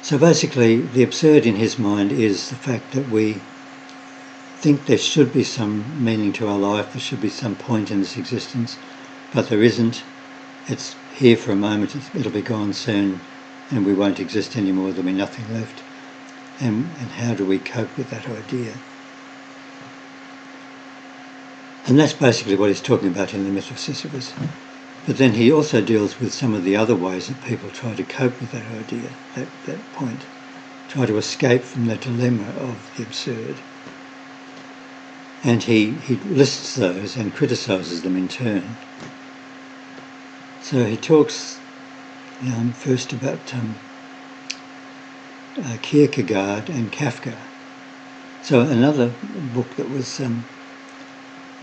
So basically, the absurd in his mind is the fact that we think there should be some meaning to our life, there should be some point in this existence, but there isn't. It's here for a moment, it'll be gone soon, and we won't exist anymore, there'll be nothing left. And how do we cope with that idea? And that's basically what he's talking about in the myth of Sisyphus. But then he also deals with some of the other ways that people try to cope with that idea, that point, try to escape from the dilemma of the absurd. And he lists those and criticises them in turn. So he talks first about Kierkegaard and Kafka. So another book that was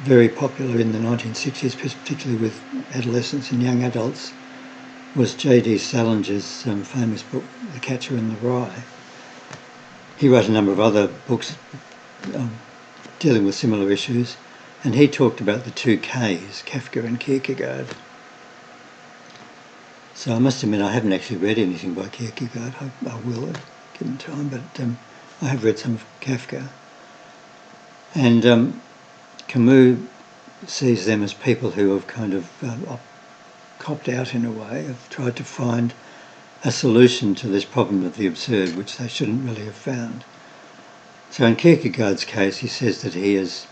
very popular in the 1960s, particularly with adolescents and young adults, was J.D. Salinger's famous book, The Catcher in the Rye. He wrote a number of other books dealing with similar issues, and he talked about the two Ks, Kafka and Kierkegaard. So I must admit I haven't actually read anything by Kierkegaard. I will at given time, but I have read some of Kafka. And Camus sees them as people who have kind of copped out in a way, have tried to find a solution to this problem of the absurd, which they shouldn't really have found. So in Kierkegaard's case, he says that he has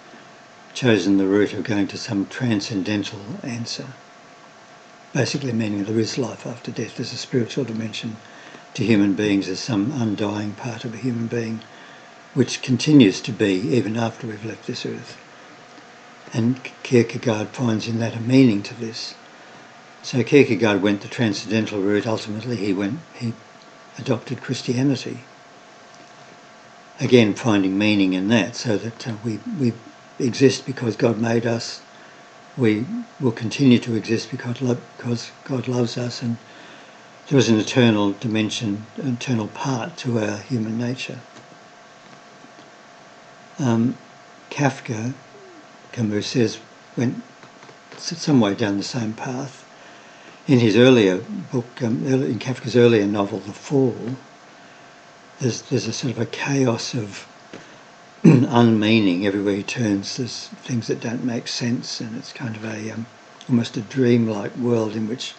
chosen the route of going to some transcendental answer, basically meaning there is life after death, there's a spiritual dimension to human beings, there's some undying part of a human being which continues to be even after we've left this earth. And Kierkegaard finds in that a meaning to this. So Kierkegaard went the transcendental route. Ultimately he adopted Christianity, again finding meaning in that, so that we exist because God made us, we will continue to exist because God loves us, and there is an eternal dimension, an eternal part to our human nature. Kafka, Camus says, went some way down the same path. In his earlier book, in Kafka's earlier novel, The Fall, there's a sort of a chaos of unmeaning. Everywhere he turns there's things that don't make sense, and it's kind of a almost a dreamlike world in which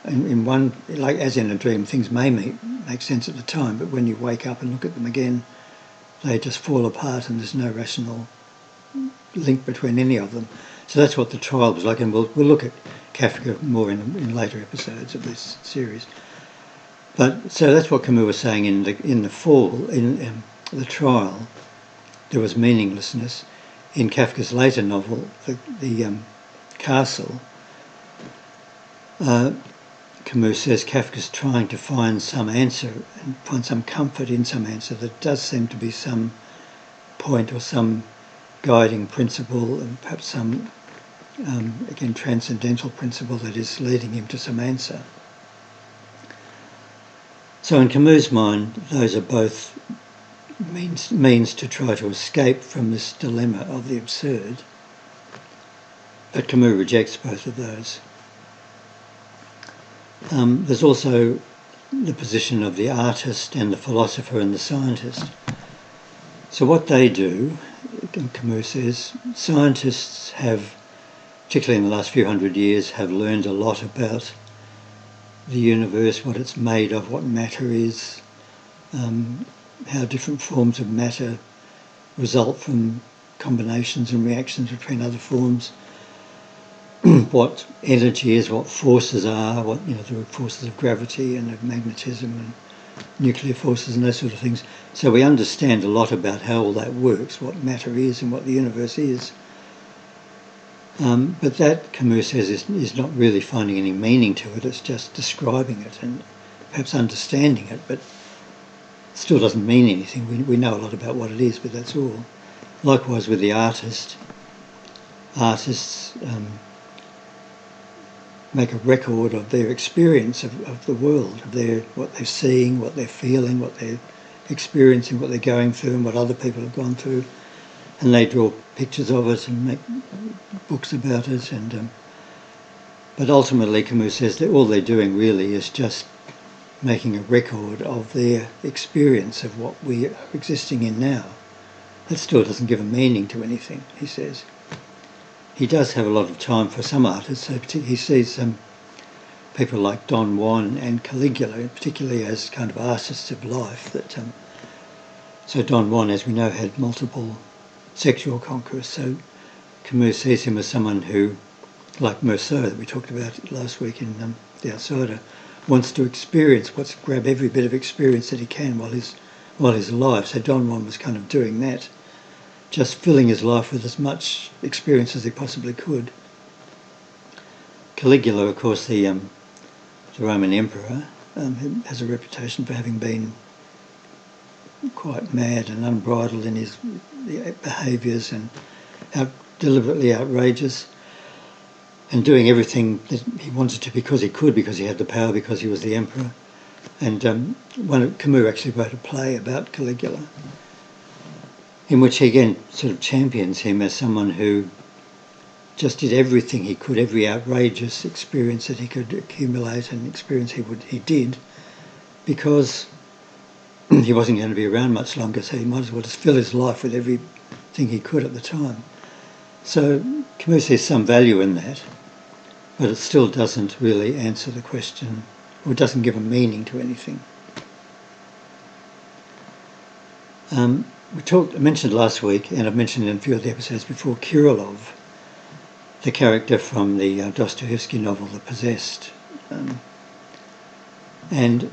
in one, like as in a dream, things may make sense at the time, but when you wake up and look at them again, they just fall apart and there's no rational link between any of them. So that's what the trial was like, and we'll look at Kafka more in later episodes of this series. But so that's what Camus was saying in the Fall, in the trial. There was meaninglessness. In Kafka's later novel, the Castle, Camus says Kafka's trying to find some answer and find some comfort in some answer. There does seem to be some point or some guiding principle, and perhaps some, again, transcendental principle that is leading him to some answer. So in Camus' mind, those are both means to try to escape from this dilemma of the absurd, but Camus rejects both of those. There's also the position of the artist and the philosopher and the scientist. So what they do, Camus says, scientists have, particularly in the last few hundred years, have learned a lot about the universe, what it's made of, what matter is, how different forms of matter result from combinations and reactions between other forms, what energy is, what forces are, what there are forces of gravity and of magnetism and nuclear forces and those sort of things. So we understand a lot about how all that works, what matter is and what the universe is. But that, Camus says, is not really finding any meaning to it. It's just describing it and perhaps understanding it, but still doesn't mean anything. We know a lot about what it is, but that's all. Likewise with the artist. Artists make a record of their experience of the world, of what they're seeing, what they're feeling, what they're experiencing, what they're going through and what other people have gone through. And they draw pictures of it and make books about it. And but ultimately, Camus says that all they're doing really is just making a record of their experience of what we are existing in now. That still doesn't give a meaning to anything, he says. He does have a lot of time for some artists. So he sees people like Don Juan and Caligula, particularly as kind of artists of life. So Don Juan, as we know, had multiple sexual conquerors. So Camus sees him as someone who, like Meursault that we talked about last week in The Outsider, wants to grab every bit of experience that he can while he's alive. So Don Juan was kind of doing that, just filling his life with as much experience as he possibly could. Caligula, of course, the Roman emperor, has a reputation for having been quite mad and unbridled in his behaviours and deliberately outrageous, and doing everything that he wanted to because he could, because he had the power, because he was the emperor. And Camus actually wrote a play about Caligula, in which he again sort of champions him as someone who just did everything he could, every outrageous experience that he could accumulate and experience he did, because he wasn't going to be around much longer, so he might as well just fill his life with everything he could at the time. So Camus sees some value in that, but it still doesn't really answer the question, or doesn't give a meaning to anything. I mentioned last week, and I've mentioned in a few of the episodes before, Kirillov, the character from the Dostoevsky novel The Possessed. And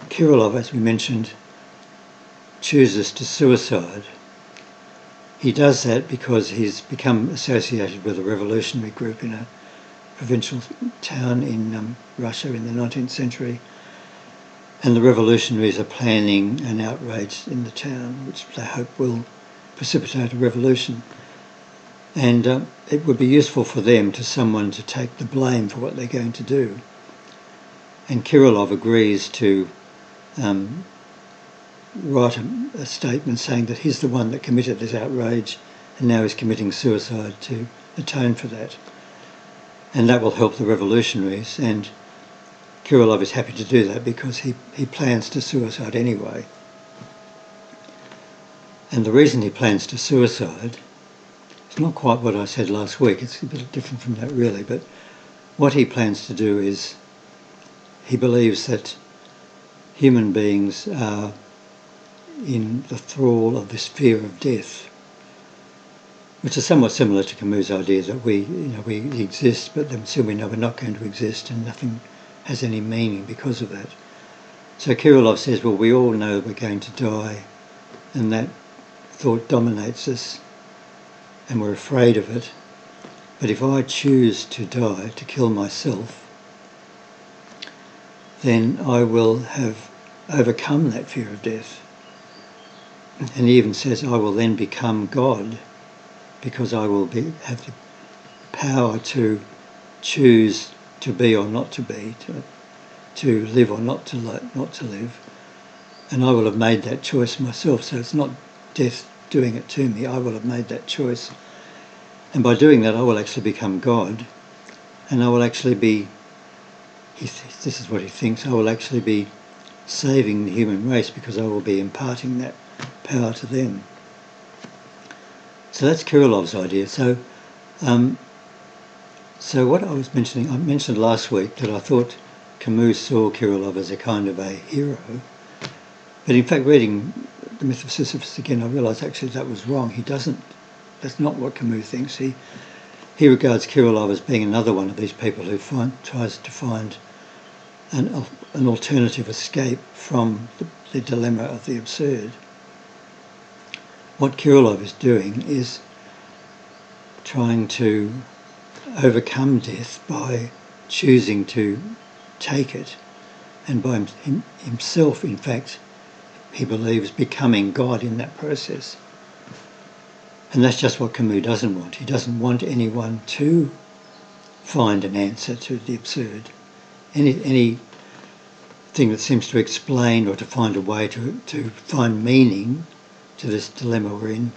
Kirillov, as we mentioned, chooses to suicide. He does that because he's become associated with a revolutionary group in a provincial town in Russia in the 19th century, and the revolutionaries are planning an outrage in the town which they hope will precipitate a revolution. And it would be useful for them someone to take the blame for what they're going to do. And Kirillov agrees to write a statement saying that he's the one that committed this outrage and now he's committing suicide to atone for that. And that will help the revolutionaries, and Kirillov is happy to do that because he plans to suicide anyway. And the reason he plans to suicide, it's not quite what I said last week, it's a bit different from that really, but what he plans to do is he believes that human beings are in the thrall of this fear of death, which is somewhat similar to Camus' idea that we exist, but then still we know we're not going to exist and nothing has any meaning because of that. So Kirillov says, well, we all know we're going to die, and that thought dominates us, and we're afraid of it. But if I choose to die, to kill myself, then I will have overcome that fear of death. And he even says, I will then become God, because I will have the power to choose to be or not to be, to live or not to live. And I will have made that choice myself. So it's not death doing it to me. I will have made that choice. And by doing that, I will actually become God. And I will actually be, this is what he thinks, I will actually be saving the human race because I will be imparting that power to them. So that's Kirillov's idea. So what I mentioned last week that I thought Camus saw Kirillov as a kind of a hero. But in fact, reading The Myth of Sisyphus again, I realised actually that was wrong. That's not what Camus thinks. He regards Kirillov as being another one of these people who tries to find an alternative escape from the dilemma of the absurd. What Kirillov is doing is trying to overcome death by choosing to take it, and by himself, in fact, he believes becoming God in that process. And that's just what Camus doesn't want. He doesn't want anyone to find an answer to the absurd. Anything that seems to explain or to find a way to find meaning to this dilemma we're in,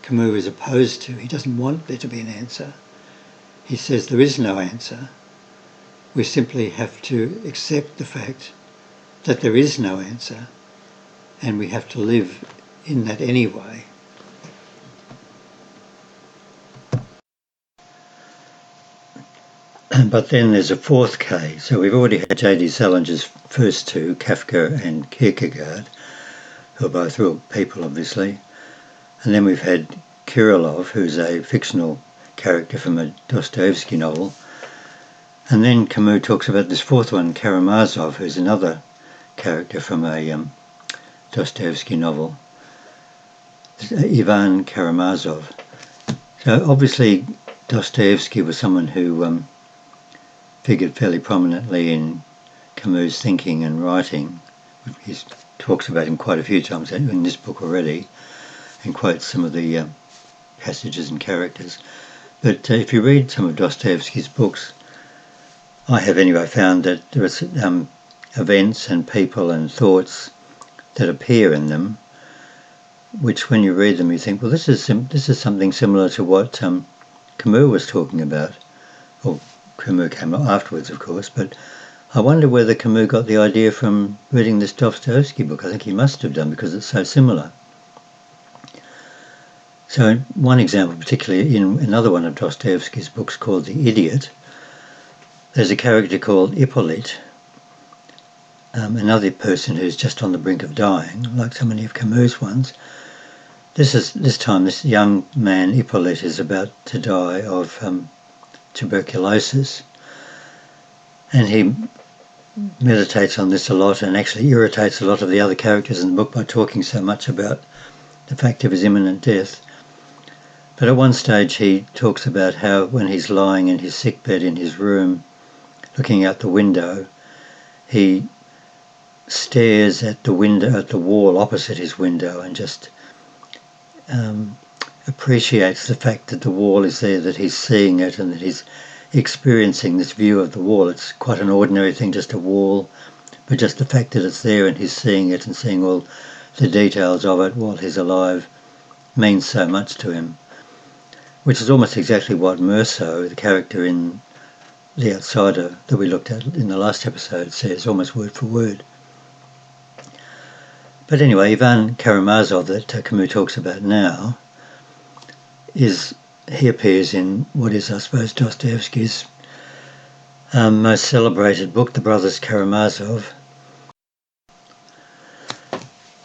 Camus is opposed to. He doesn't want there to be an answer. He says there is no answer. We simply have to accept the fact that there is no answer and we have to live in that anyway. But then there's a fourth K. So we've already had J.D. Salinger's first two, Kafka and Kierkegaard, who are both real people, obviously. And then we've had Kirillov, who's a fictional character from a Dostoevsky novel. And then Camus talks about this fourth one, Karamazov, who's another character from a Dostoevsky novel, Ivan Karamazov. So obviously Dostoevsky was someone who figured fairly prominently in Camus' thinking and writing. He talks about him quite a few times in this book already and quotes some of the passages and characters. But if you read some of Dostoevsky's books, I have anyway found that there are events and people and thoughts that appear in them, which when you read them you think, well, this is something similar to what Camus was talking about. Well, Camus came afterwards, of course, but I wonder whether Camus got the idea from reading this Dostoevsky book. I think he must have done, because it's so similar. So one example, particularly in another one of Dostoevsky's books called The Idiot, there's a character called Hippolyte, another person who's just on the brink of dying, like so many of Camus' ones. This time this young man, Hippolyte, is about to die of tuberculosis, and he meditates on this a lot and actually irritates a lot of the other characters in the book by talking so much about the fact of his imminent death. But at one stage he talks about how when he's lying in his sickbed in his room looking out the window, he stares at the window, at the wall opposite his window, and just appreciates the fact that the wall is there, that he's seeing it and that he's experiencing this view of the wall. It's quite an ordinary thing, just a wall, but just the fact that it's there and he's seeing it and seeing all the details of it while he's alive means so much to him, which is almost exactly what Meursault, the character in The Outsider that we looked at in the last episode, says, almost word for word. But anyway, Ivan Karamazov that Camus talks about now, he appears in what is, I suppose, Dostoevsky's most celebrated book, The Brothers Karamazov.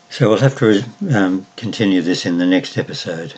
So we'll have to continue this in the next episode.